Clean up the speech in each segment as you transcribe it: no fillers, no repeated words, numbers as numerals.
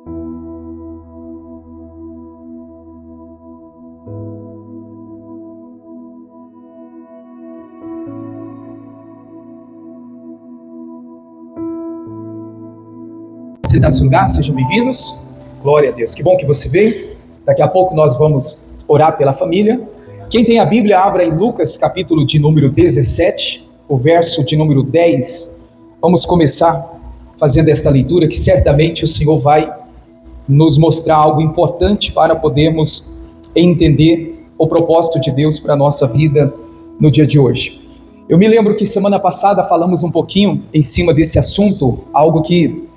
Você está no seu lugar? Sejam bem-vindos. Glória a Deus. Que bom que você veio. Daqui a pouco nós vamos orar pela família. Quem tem a Bíblia, abra em Lucas, capítulo de número 17, o verso de número 10. Vamos começar fazendo esta leitura que certamente o Senhor vai nos mostrar algo importante para podermos entender o propósito de Deus para a nossa vida no dia de hoje. Eu me lembro que semana passada falamos um pouquinho em cima desse assunto, algo que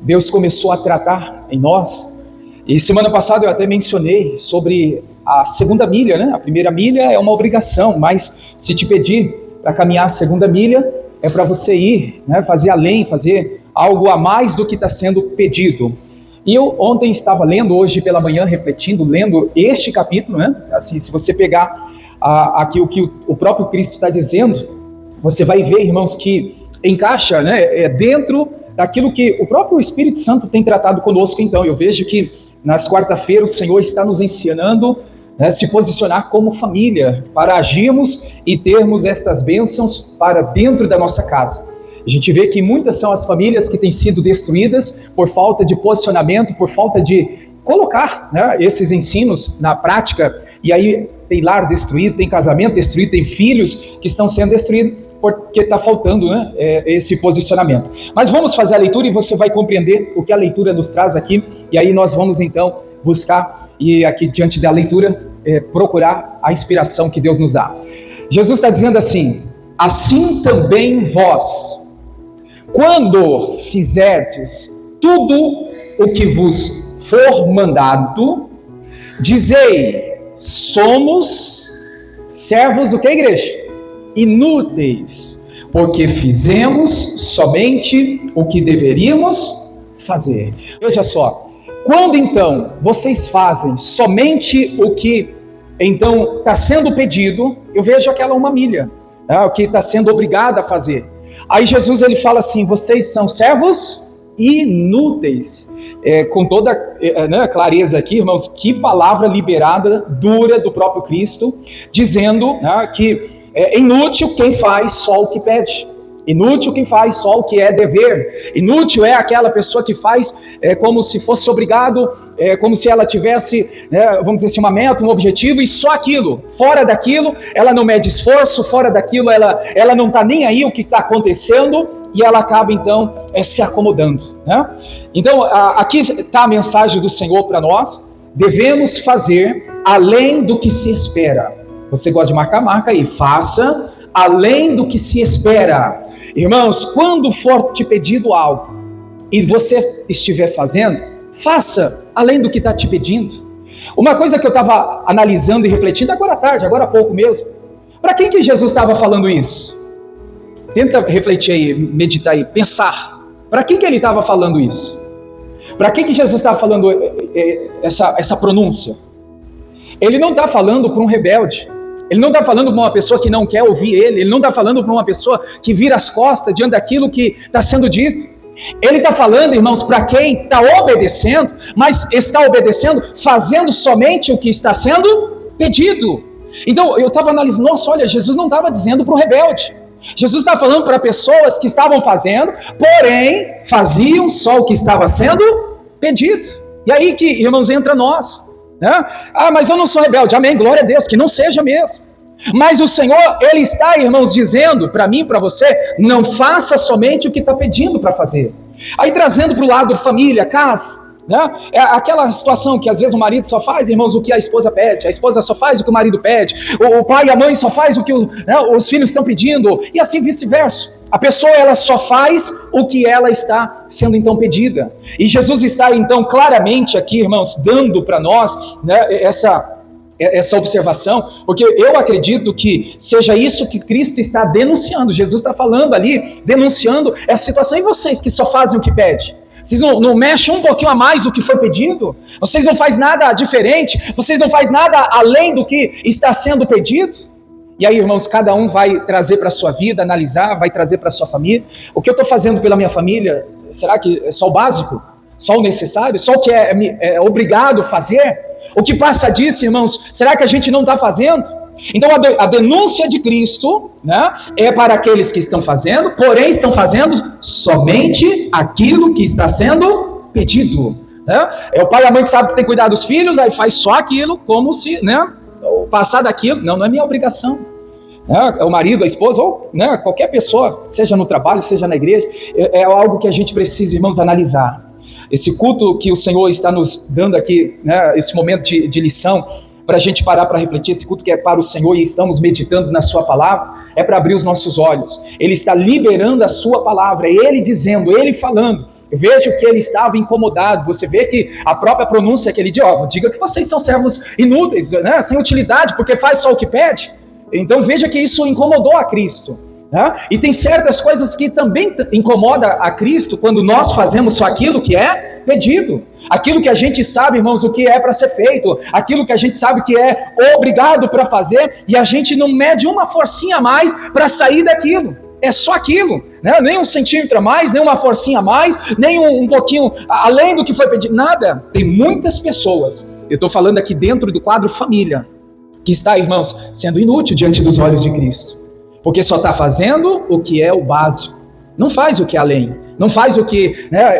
Deus começou a tratar em nós, e semana passada eu até mencionei sobre a segunda milha, né? A primeira milha é uma obrigação, mas se te pedir para caminhar a segunda milha, é para você ir, né? Fazer além, fazer algo a mais do que está sendo pedido. E eu ontem estava lendo, hoje pela manhã, refletindo, lendo este capítulo, né? Assim, se você pegar aqui o que o próprio Cristo está dizendo, você vai ver, irmãos, que encaixa, né? Dentro daquilo que o próprio Espírito Santo tem tratado conosco. Então eu vejo que nas quarta-feiras o Senhor está nos ensinando, né, se posicionar como família, para agirmos e termos estas bênçãos para dentro da nossa casa. A gente vê que muitas são as famílias que têm sido destruídas por falta de posicionamento, por falta de colocar, né, esses ensinos na prática, e aí tem lar destruído, tem casamento destruído, tem filhos que estão sendo destruídos, porque está faltando, né, esse posicionamento. Mas vamos fazer a leitura e você vai compreender o que a leitura nos traz aqui, e aí nós vamos então buscar, e aqui diante da leitura, procurar a inspiração que Deus nos dá. Jesus está dizendo assim: assim também vós, quando fizerdes tudo o que vos for mandado, dizei, somos servos do que, igreja? Inúteis, porque fizemos somente o que deveríamos fazer. Veja só, quando então vocês fazem somente o que então está sendo pedido, eu vejo aquela uma milha, o que está sendo obrigado a fazer. Aí Jesus ele fala assim: vocês são servos inúteis. Com toda clareza aqui, irmãos, que palavra liberada, dura do próprio Cristo, dizendo que é inútil quem faz só o que pede. Inútil quem faz só o que é dever. Inútil é aquela pessoa que faz como se fosse obrigado, como se ela tivesse, vamos dizer assim, uma meta, um objetivo, e só aquilo. Fora daquilo, ela não mede esforço, fora daquilo, ela não está nem aí o que está acontecendo, e ela acaba então se acomodando, né? Então aqui está a mensagem do Senhor para nós: devemos fazer além do que se espera. Você gosta de marcar? Marca aí. Faça além do que se espera. Irmãos, quando for te pedido algo e você estiver fazendo, faça além do que está te pedindo. Uma coisa que eu estava analisando e refletindo agora à tarde, agora há pouco mesmo, para quem que Jesus estava falando isso? Tenta refletir aí, meditar aí, pensar. Para quem que ele estava falando isso? Para quem que Jesus estava falando essa pronúncia? Ele não está falando para um rebelde. Ele não está falando para uma pessoa que não quer ouvir ele não está falando para uma pessoa que vira as costas diante daquilo que está sendo dito. Ele está falando, irmãos, para quem está obedecendo, mas está obedecendo fazendo somente o que está sendo pedido. Então eu estava analisando, nossa, olha, Jesus não estava dizendo para o rebelde. Jesus está falando para pessoas que estavam fazendo, porém faziam só o que estava sendo pedido. E aí que, irmãos, entra nós. Mas eu não sou rebelde. Amém, glória a Deus, que não seja mesmo. Mas o Senhor, Ele está, irmãos, dizendo para mim, para você, não faça somente o que está pedindo para fazer. Aí trazendo para o lado família, casa, é aquela situação que às vezes o marido só faz, irmãos, o que a esposa pede, a esposa só faz o que o marido pede, o pai e a mãe só faz o que os filhos estão pedindo, e assim vice-versa. A pessoa, ela só faz o que ela está sendo então pedida. E Jesus está então claramente aqui, irmãos, dando para nós, essa observação, porque eu acredito que seja isso que Cristo está denunciando. Jesus está falando ali, denunciando essa situação. E vocês que só fazem o que pede? Vocês não mexem um pouquinho a mais do que foi pedido? Vocês não fazem nada diferente? Vocês não fazem nada além do que está sendo pedido? E aí, irmãos, cada um vai trazer para a sua vida, analisar, vai trazer para a sua família. O que eu estou fazendo pela minha família, será que é só o básico? Só o necessário? Só o que é obrigado a fazer? O que passa disso, irmãos, será que a gente não está fazendo? Então a denúncia de Cristo, né, é para aqueles que estão fazendo, porém estão fazendo somente aquilo que está sendo pedido. Né? É o pai e a mãe que sabe que tem que cuidar dos filhos, aí faz só aquilo, como se, né, passar daquilo. Não é minha obrigação. É o marido, a esposa, ou, né, qualquer pessoa, seja no trabalho, seja na igreja, é algo que a gente precisa, irmãos, analisar. Esse culto que o Senhor está nos dando aqui, né, esse momento de lição, para a gente parar para refletir, esse culto que é para o Senhor e estamos meditando na sua palavra, é para abrir os nossos olhos. Ele está liberando a sua palavra, é Ele dizendo, Ele falando. Eu vejo que ele estava incomodado. Você vê que a própria pronúncia que ele diz, diga que vocês são servos inúteis, né, sem utilidade, porque faz só o que pede. Então veja que isso incomodou a Cristo. Né? E tem certas coisas que também incomoda a Cristo quando nós fazemos só aquilo que é pedido, aquilo que a gente sabe, irmãos, o que é para ser feito, aquilo que a gente sabe que é obrigado para fazer, e a gente não mede uma forcinha a mais para sair daquilo. É só aquilo, né? Nem um centímetro a mais, nem uma forcinha a mais, nem um pouquinho além do que foi pedido, nada. Tem muitas pessoas, eu estou falando aqui dentro do quadro família, que está, irmãos, sendo inútil diante dos olhos de Cristo. Porque só está fazendo o que é o básico, não faz o que é além, não faz o que, né,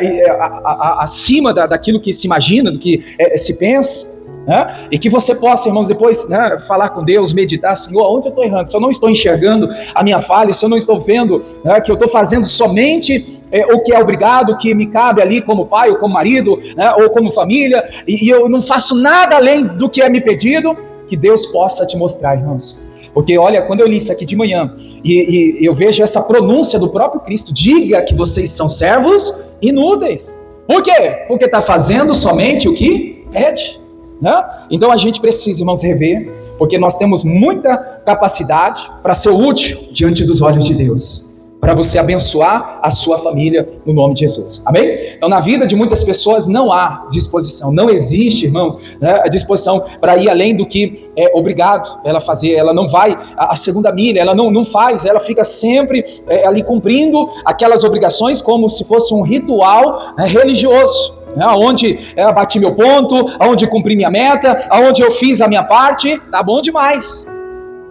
acima daquilo que se imagina, do que se pensa, né? E que você possa, irmãos, depois, né, falar com Deus, meditar, Senhor, onde eu estou errando? Se eu não estou enxergando a minha falha, se eu não estou vendo, né, que eu estou fazendo somente o que é obrigado, o que me cabe ali como pai, ou como marido, né, ou como família, e eu não faço nada além do que é me pedido, que Deus possa te mostrar, irmãos. Porque olha, quando eu li isso aqui de manhã, e eu vejo essa pronúncia do próprio Cristo, diga que vocês são servos inúteis. Por quê? Porque está fazendo somente o que pede. Né? Então a gente precisa, irmãos, rever, porque nós temos muita capacidade para ser útil diante dos olhos de Deus, para você abençoar a sua família no nome de Jesus, amém? Então na vida de muitas pessoas não há disposição, não existe, irmãos, né, a disposição para ir além do que é obrigado ela fazer. Ela não vai a segunda milha, ela não faz, ela fica sempre ali cumprindo aquelas obrigações como se fosse um ritual religioso, onde eu bati meu ponto, onde cumpri minha meta, onde eu fiz a minha parte, tá bom demais.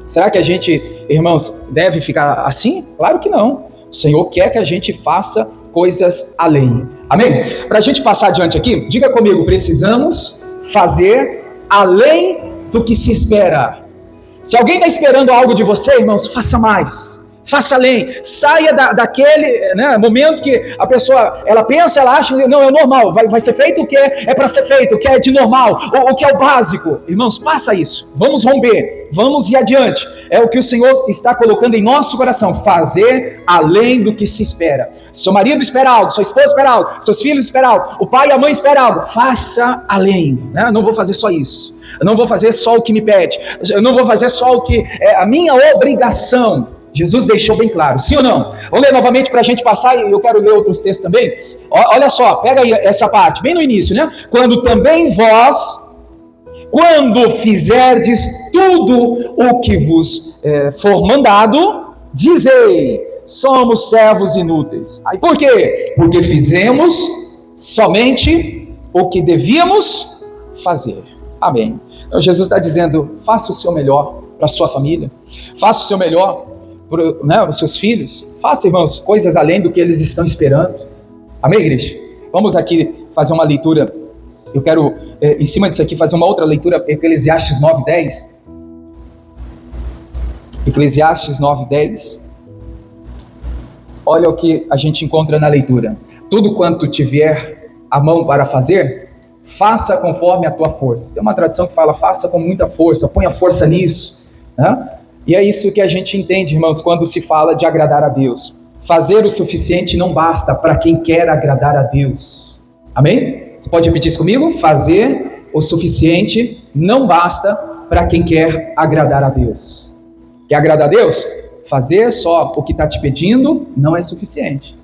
Será que a gente, irmãos, deve ficar assim? Claro que não. O Senhor quer que a gente faça coisas além. Amém? Para a gente passar adiante aqui, diga comigo, precisamos fazer além do que se espera. Se alguém está esperando algo de você, irmãos, faça mais. Faça além, saia daquele, né, momento que a pessoa, ela pensa, ela acha, não, é normal, vai ser feito o que é para ser feito, o que é de normal, o que é o básico. Irmãos, passa isso, vamos romper, vamos ir adiante. É o que o Senhor está colocando em nosso coração, fazer além do que se espera. Seu marido espera algo, sua esposa espera algo, seus filhos esperam algo, o pai e a mãe esperam algo, faça além, né? Não vou fazer só isso, eu não vou fazer só o que me pede, eu não vou fazer só o que é a minha obrigação. Jesus deixou bem claro, sim ou não? Vamos ler novamente para a gente passar, e eu quero ler outros textos também. Olha só, pega aí essa parte, bem no início, né? Quando também vós, quando fizerdes tudo o que vos for mandado, dizei, somos servos inúteis. Aí por quê? Porque fizemos somente o que devíamos fazer. Amém. Então Jesus está dizendo, faça o seu melhor para a sua família, faça o seu melhor para os seus filhos, faça, irmãos, coisas além do que eles estão esperando. Amém, igreja? Vamos aqui fazer uma leitura. Eu quero, em cima disso aqui, fazer uma outra leitura, Eclesiastes 9:10. Eclesiastes 9:10. Olha o que a gente encontra na leitura. Tudo quanto tiver a mão para fazer, faça conforme a tua força. Tem uma tradução que fala, faça com muita força, ponha força nisso, né? E é isso que a gente entende, irmãos, quando se fala de agradar a Deus. Fazer o suficiente não basta para quem quer agradar a Deus. Amém? Você pode repetir isso comigo? Fazer o suficiente não basta para quem quer agradar a Deus. Quer agradar a Deus? Fazer só o que está te pedindo não é suficiente.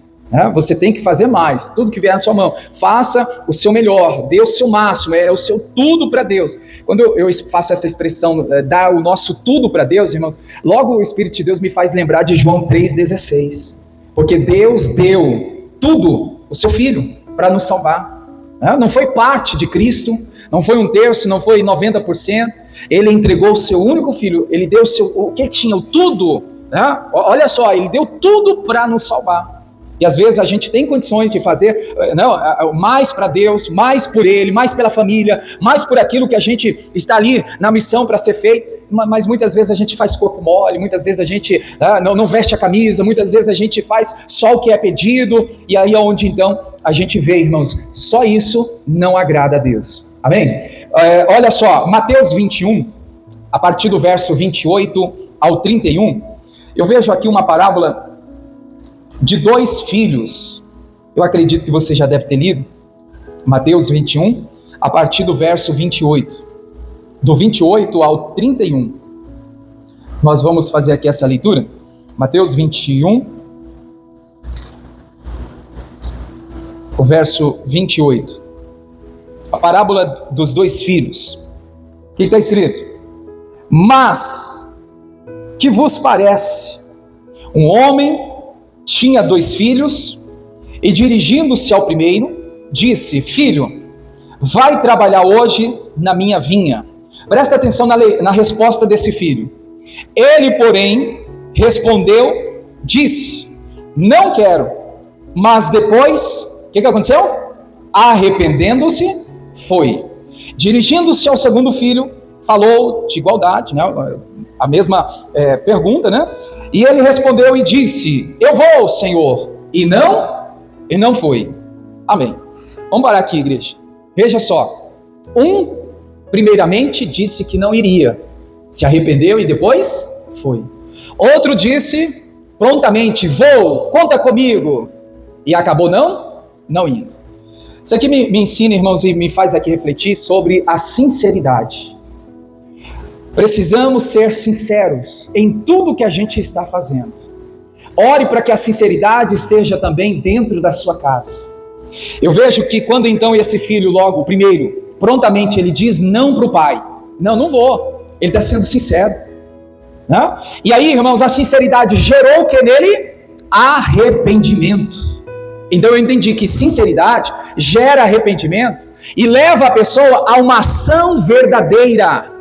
Você tem que fazer mais, tudo que vier na sua mão, faça o seu melhor, dê o seu máximo, é o seu tudo para Deus. Quando eu faço essa expressão, dar o nosso tudo para Deus, irmãos, logo o Espírito de Deus me faz lembrar de João 3,16, porque Deus deu tudo, o seu Filho, para nos salvar. né? Não foi parte de Cristo, não foi um terço, não foi 90%. Ele entregou o seu único filho, ele deu o que tinha, o tudo, né? Olha só, ele deu tudo para nos salvar. E às vezes a gente tem condições de fazer mais para Deus, mais por Ele, mais pela família, mais por aquilo que a gente está ali na missão para ser feito, mas muitas vezes a gente faz corpo mole, muitas vezes a gente não veste a camisa, muitas vezes a gente faz só o que é pedido, e aí é onde então a gente vê, irmãos, só isso não agrada a Deus. Amém? Olha só, Mateus 21, a partir do verso 28 ao 31, eu vejo aqui uma parábola de 2 filhos. Eu acredito que você já deve ter lido Mateus 21, a partir do verso 28. Do 28 ao 31. Nós vamos fazer aqui essa leitura. Mateus 21, o verso 28. A parábola dos 2 filhos. O que está escrito? Mas, que vos parece? Um homem tinha 2 filhos, e dirigindo-se ao primeiro, disse: Filho, vai trabalhar hoje na minha vinha. Presta atenção na resposta desse filho. Ele, porém, respondeu, disse: Não quero. Mas depois, o que aconteceu? Arrependendo-se, foi. Dirigindo-se ao segundo filho, falou de igualdade, né? A mesma pergunta, né? E ele respondeu e disse: Eu vou, Senhor. E não foi. Amém. Vamos parar aqui, igreja. Veja só. Primeiramente disse que não iria. Se arrependeu e depois foi. Outro disse prontamente: Vou, conta comigo. E acabou não indo. Isso aqui me ensina, irmãos, e me faz aqui refletir sobre a sinceridade. Precisamos ser sinceros em tudo que a gente está fazendo. Ore para que a sinceridade esteja também dentro da sua casa. Eu vejo que quando então esse filho, logo, o primeiro, prontamente ele diz não para o pai. Não vou. Ele está sendo sincero. Né? E aí, irmãos, a sinceridade gerou o que nele? Arrependimento. Então eu entendi que sinceridade gera arrependimento e leva a pessoa a uma ação verdadeira.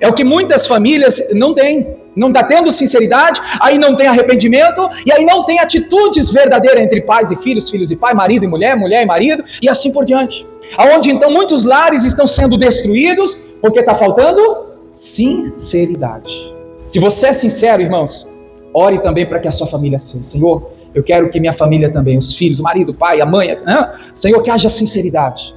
É o que muitas famílias não têm. Não está tendo sinceridade, aí não tem arrependimento, e aí não tem atitudes verdadeiras entre pais e filhos, filhos e pai, marido e mulher, mulher e marido, e assim por diante. Aonde então muitos lares estão sendo destruídos, porque está faltando sinceridade. Se você é sincero, irmãos, ore também para que a sua família seja. Senhor, eu quero que minha família também, os filhos, o marido, o pai, a mãe, Senhor, que haja sinceridade.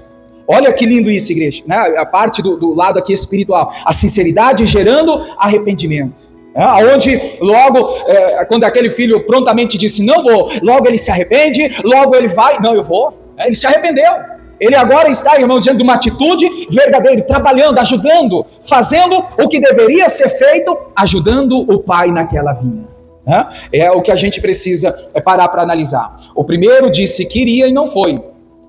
Olha que lindo isso, igreja, né? A parte do lado aqui espiritual, a sinceridade gerando arrependimento. Onde logo, quando aquele filho prontamente disse não vou, logo ele se arrepende, logo ele vai, não, eu vou. Ele se arrependeu. Ele agora está, irmão, diante de uma atitude verdadeira, trabalhando, ajudando, fazendo o que deveria ser feito, ajudando o pai naquela vinha. É o que a gente precisa parar para analisar. O primeiro disse que iria e não foi.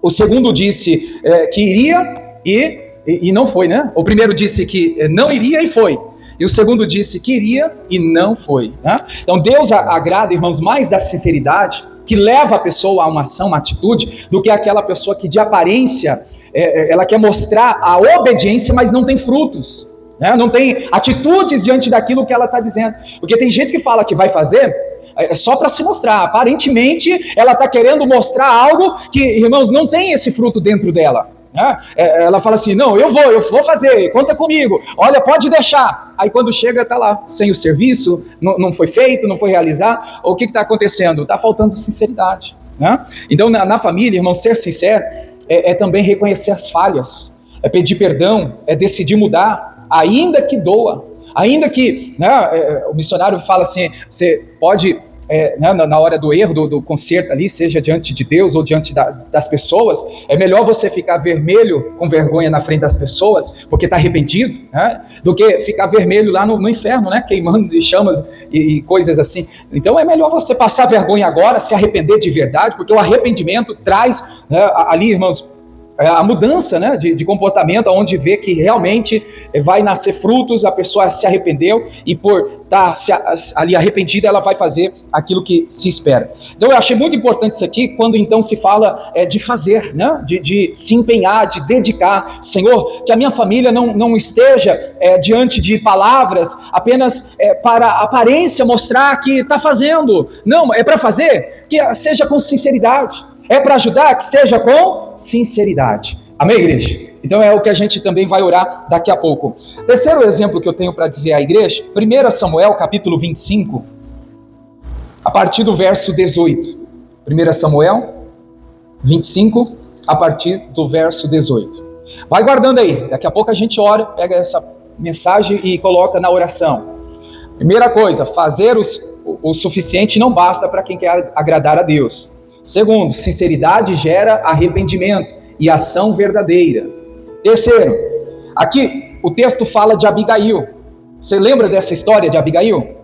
O segundo disse que iria e não foi, né? O primeiro disse que não iria e foi. E o segundo disse que iria e não foi. Né? Então Deus agrada, irmãos, mais da sinceridade, que leva a pessoa a uma ação, uma atitude, do que aquela pessoa que de aparência, ela quer mostrar a obediência, mas não tem frutos. Né? Não tem atitudes diante daquilo que ela está dizendo. Porque tem gente que fala que vai fazer só para se mostrar. Aparentemente, ela está querendo mostrar algo que, irmãos, não tem esse fruto dentro dela. Ela fala assim, não, eu vou fazer, conta comigo, olha, pode deixar. Aí quando chega, está lá, sem o serviço, não foi feito, não foi realizado. O que está acontecendo? Está faltando sinceridade. Né? Então, na família, irmão, ser sincero é também reconhecer as falhas, é pedir perdão, é decidir mudar, ainda que doa, ainda que, né, o missionário fala assim, você pode... na hora do erro, do conserto ali, seja diante de Deus ou diante das pessoas, é melhor você ficar vermelho com vergonha na frente das pessoas, porque está arrependido, né, do que ficar vermelho lá no inferno, né, queimando de chamas e coisas assim. Então é melhor você passar vergonha agora, se arrepender de verdade, porque o arrependimento traz, né, ali, irmãos, a mudança, né, de comportamento, onde vê que realmente vai nascer frutos, a pessoa se arrependeu e por estar ali arrependida, ela vai fazer aquilo que se espera. Então eu achei muito importante isso aqui, quando então se fala de fazer, né, de se empenhar, de dedicar. Senhor, que a minha família não esteja diante de palavras apenas para a aparência mostrar que está fazendo. Não, é para fazer, que seja com sinceridade. É para ajudar, que seja com sinceridade. Amém, igreja? Então é o que a gente também vai orar daqui a pouco. Terceiro exemplo que eu tenho para dizer à igreja, 1 Samuel capítulo 25, a partir do verso 18. 1 Samuel 25, a partir do verso 18. Vai guardando aí, daqui a pouco a gente ora, pega essa mensagem e coloca na oração. Primeira coisa, fazer o suficiente não basta para quem quer agradar a Deus. Segundo, sinceridade gera arrependimento e ação verdadeira. Terceiro, aqui o texto fala de Abigail. Você lembra dessa história de Abigail?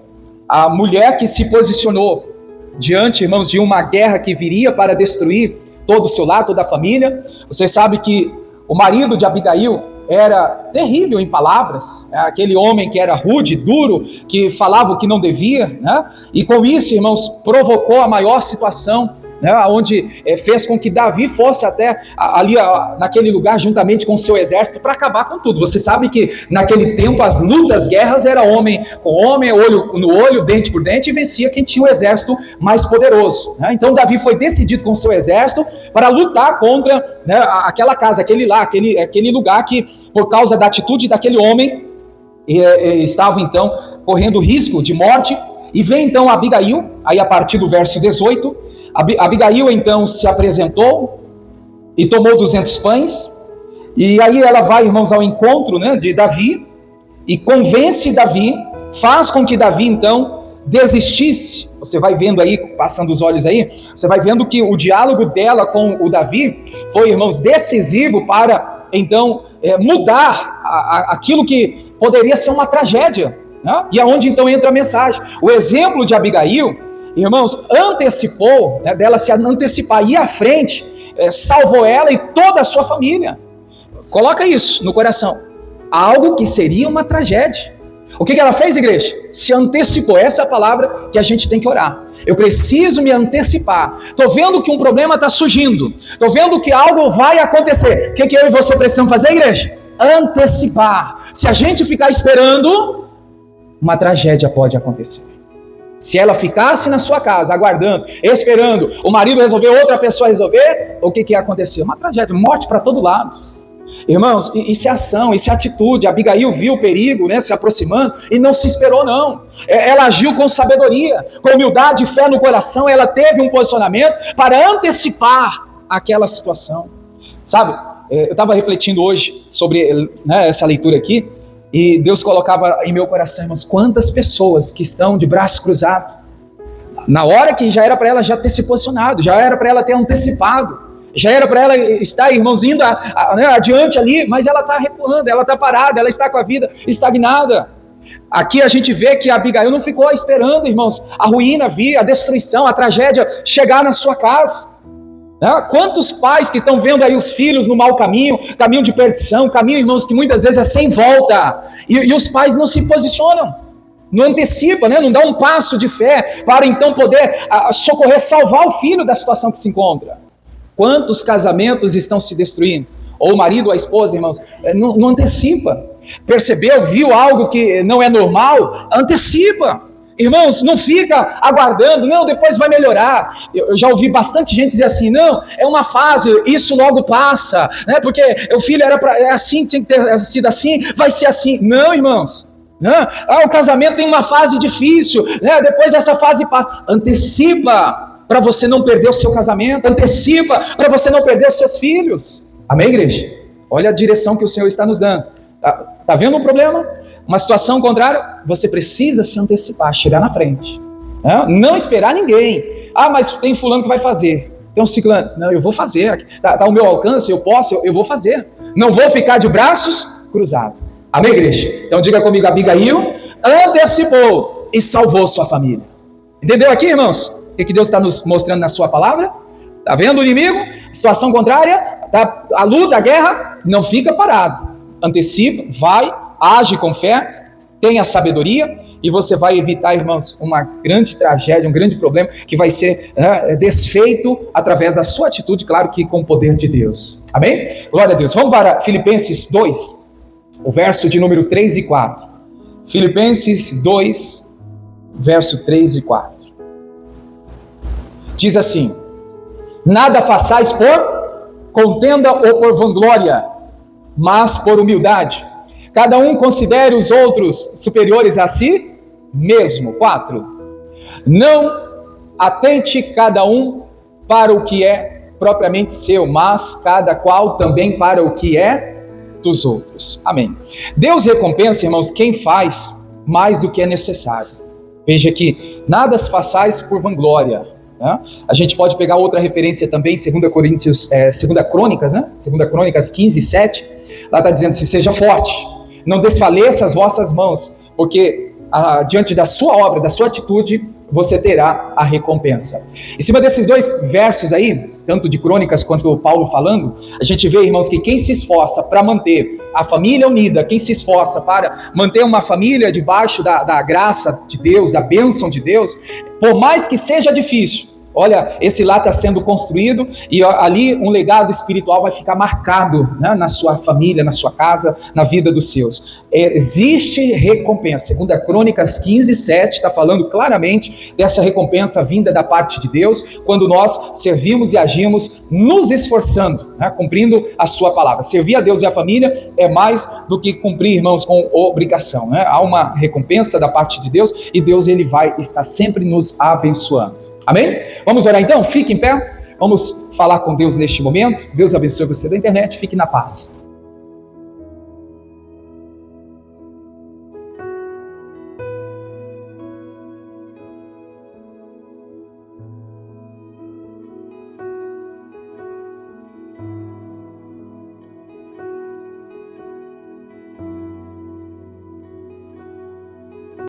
A mulher que se posicionou diante, irmãos, de uma guerra que viria para destruir todo o seu lar, toda a família. Você sabe que o marido de Abigail era terrível em palavras, aquele homem que era rude, duro, que falava o que não devia, né? E com isso, irmãos, provocou a maior situação, né, onde fez com que Davi fosse até ali naquele lugar juntamente com o seu exército para acabar com tudo. Você sabe que naquele tempo as lutas, guerras, era homem com homem, olho no olho, dente por dente, e vencia quem tinha o exército mais poderoso, né? Então Davi foi decidido com o seu exército para lutar contra, né, aquela casa, aquele lugar que, por causa da atitude daquele homem, estava então correndo risco de morte. E vem então Abigail, aí a partir do verso 18, Abigail então se apresentou e tomou 200 pães, e aí ela vai, irmãos, ao encontro, né, de Davi, e convence Davi, faz com que Davi então desistisse. Você vai vendo aí, passando os olhos aí, você vai vendo que o diálogo dela com o Davi foi, irmãos, decisivo para então mudar aquilo que poderia ser uma tragédia, né? E aonde então entra a mensagem. O exemplo de Abigail, irmãos, antecipou, né, dela se antecipar, ir à frente, salvou ela e toda a sua família. Coloca isso no coração. Algo que seria uma tragédia. O que ela fez, igreja? Se antecipou. Essa é a palavra que a gente tem que orar. Eu preciso me antecipar. Estou vendo que um problema está surgindo. Estou vendo que algo vai acontecer. O que eu e você precisamos fazer, igreja? Antecipar. Se a gente ficar esperando, uma tragédia pode acontecer. Se ela ficasse na sua casa, aguardando, esperando o marido resolver, outra pessoa resolver, o que ia acontecer? Uma tragédia, morte para todo lado. Irmãos, isso é ação, isso é atitude. Abigail viu o perigo, né, se aproximando e não se esperou, não. Ela agiu com sabedoria, com humildade e fé no coração. Ela teve um posicionamento para antecipar aquela situação. Sabe, eu estava refletindo hoje sobre, né, essa leitura aqui, e Deus colocava em meu coração, irmãos, quantas pessoas que estão de braços cruzados, na hora que já era para ela já ter se posicionado, já era para ela ter antecipado, já era para ela estar, irmãos, indo né, adiante ali, mas ela está recuando, ela está parada, ela está com a vida estagnada. Aqui a gente vê que Abigail não ficou esperando, irmãos, a ruína vir, a destruição, a tragédia chegar na sua casa. Quantos pais que estão vendo aí os filhos no mau caminho, caminho de perdição, caminho, irmãos, que muitas vezes é sem volta, e os pais não se posicionam, não antecipam, né? Não dão um passo de fé para então poder socorrer, salvar o filho da situação que se encontra. Quantos casamentos estão se destruindo? Ou o marido ou a esposa, irmãos, não antecipa, percebeu, viu algo que não é normal, antecipa. Irmãos, não fica aguardando, não, depois vai melhorar. Eu já ouvi bastante gente dizer assim, não, é uma fase, isso logo passa, né? Porque o filho é assim, tinha que ter sido assim, vai ser assim. Não, irmãos, não. O casamento tem uma fase difícil, né? Depois essa fase passa. Antecipa para você não perder o seu casamento, antecipa para você não perder os seus filhos. Amém, igreja? Olha a direção que o Senhor está nos dando. Está vendo um problema? Uma situação contrária? Você precisa se antecipar, chegar na frente. Não esperar ninguém. Mas tem fulano que vai fazer. Tem um ciclano. Não, eu vou fazer. Está ao meu alcance, eu posso, eu vou fazer. Não vou ficar de braços cruzados. Amém, igreja? Então diga comigo, Abigail antecipou e salvou sua família. Entendeu aqui, irmãos? O que Deus está nos mostrando na sua palavra? Está vendo o inimigo? Situação contrária, tá, a luta, a guerra, não fica parado. Antecipa, vai, age com fé, tenha sabedoria, e você vai evitar, irmãos, uma grande tragédia, um grande problema, que vai ser desfeito através da sua atitude, claro que com o poder de Deus. Amém? Glória a Deus. Vamos para Filipenses 2, o verso de número 3 e 4. Filipenses 2, verso 3 e 4. Diz assim: nada façais por contenda ou por vanglória, mas por humildade. Cada um considere os outros superiores a si mesmo. 4. Não atente cada um para o que é propriamente seu, mas cada qual também para o que é dos outros. Amém. Deus recompensa, irmãos, quem faz mais do que é necessário. Veja aqui, nada se façais por vanglória. A gente pode pegar outra referência também, 2 Crônicas, né? 2 Crônicas 15, 7. Lá está dizendo assim: seja forte, não desfaleça as vossas mãos, porque diante da sua obra, da sua atitude, você terá a recompensa. Em cima desses dois versos aí, tanto de Crônicas quanto o Paulo falando, a gente vê, irmãos, que quem se esforça para manter a família unida, quem se esforça para manter uma família debaixo da graça de Deus, da bênção de Deus, por mais que seja difícil, olha, esse lar está sendo construído e ali um legado espiritual vai ficar marcado, né, na sua família, na sua casa, na vida dos seus. Existe recompensa. 2 Crônicas 15, 7 está falando claramente dessa recompensa vinda da parte de Deus, quando nós servimos e agimos nos esforçando, né, cumprindo a sua palavra. Servir a Deus e a família é mais do que cumprir, irmãos, com obrigação, né? Há uma recompensa da parte de Deus e Deus, ele vai estar sempre nos abençoando. Amém? Vamos orar então? Fique em pé. Vamos falar com Deus neste momento. Deus abençoe você da internet. Fique na paz.